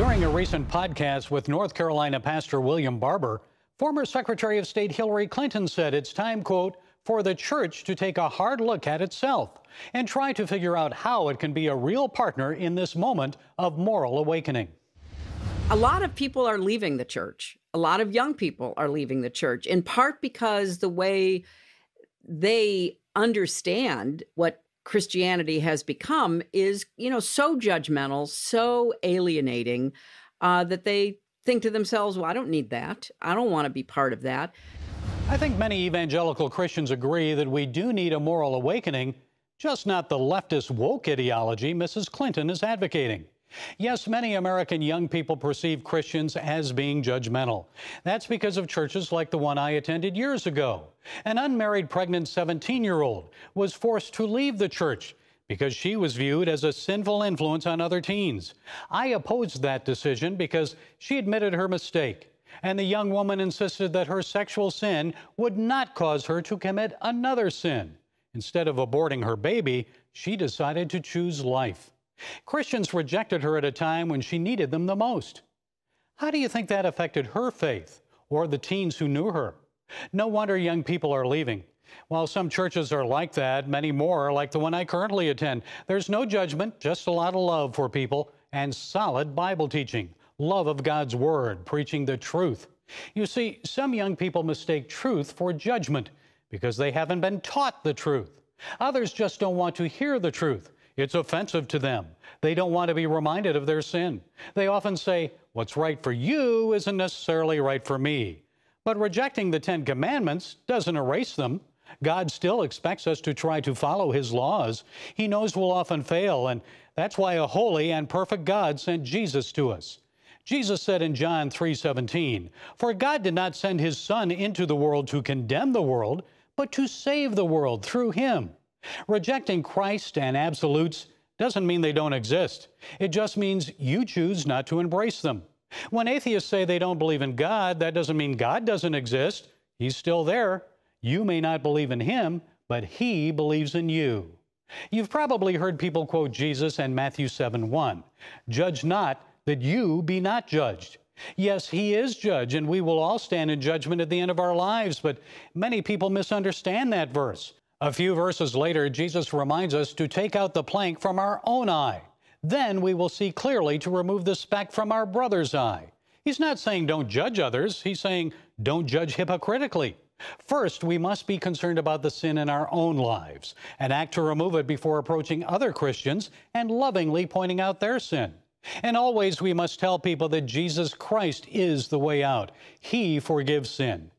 During a recent podcast with North Carolina pastor William Barber, former Secretary of State Hillary Clinton said it's time, quote, for the church to take a hard look at itself and try to figure out how it can be a real partner in this moment of moral awakening. A lot of people are leaving the church. A lot of young people are leaving the church, in part because the way they understand what Christianity has become is, so judgmental, so alienating, that they think to themselves, well, I don't need that. I don't want to be part of that. I think many evangelical Christians agree that we do need a moral awakening, just not the leftist woke ideology Mrs. Clinton is advocating. Yes, many American young people perceive Christians as being judgmental. That's because of churches like the one I attended years ago. An unmarried pregnant 17-year-old was forced to leave the church because she was viewed as a sinful influence on other teens. I opposed that decision because she admitted her mistake, and the young woman insisted that her sexual sin would not cause her to commit another sin. Instead of aborting her baby, she decided to choose life. Christians rejected her at a time when she needed them the most. How do you think that affected her faith or the teens who knew her? No wonder young people are leaving. While some churches are like that, many more are like the one I currently attend. There's no judgment, just a lot of love for people and solid Bible teaching, love of God's Word, preaching the truth. You see, some young people mistake truth for judgment because they haven't been taught the truth. Others just don't want to hear the truth. It's offensive to them. They don't want to be reminded of their sin. They often say, what's right for you isn't necessarily right for me. But rejecting the 10 Commandments doesn't erase them. God still expects us to try to follow His laws. He knows we'll often fail, and that's why a holy and perfect God sent Jesus to us. Jesus said in John 3:17, "For God did not send His Son into the world to condemn the world, but to save the world through Him." Rejecting Christ and absolutes doesn't mean they don't exist. It just means you choose not to embrace them. When atheists say they don't believe in God, that doesn't mean God doesn't exist. He's still there. You may not believe in Him, but He believes in you. You've probably heard people quote Jesus and Matthew 7:1. Judge not, that you be not judged. Yes, He is judge, and we will all stand in judgment at the end of our lives, but many people misunderstand that verse. A few verses later, Jesus reminds us to take out the plank from our own eye. Then we will see clearly to remove the speck from our brother's eye. He's not saying don't judge others. He's saying don't judge hypocritically. First, we must be concerned about the sin in our own lives and act to remove it before approaching other Christians and lovingly pointing out their sin. And always we must tell people that Jesus Christ is the way out. He forgives sin.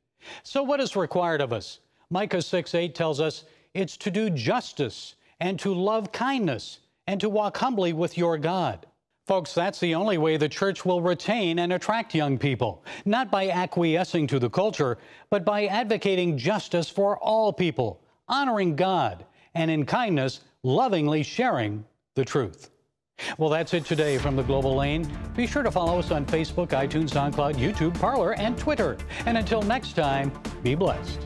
So what is required of us? Micah 6:8 tells us it's to do justice and to love kindness and to walk humbly with your God. Folks, that's the only way the church will retain and attract young people, not by acquiescing to the culture, but by advocating justice for all people, honoring God, and in kindness, lovingly sharing the truth. Well, that's it today from the Global Lane. Be sure to follow us on Facebook, iTunes, SoundCloud, YouTube, Parler, and Twitter. And until next time, be blessed.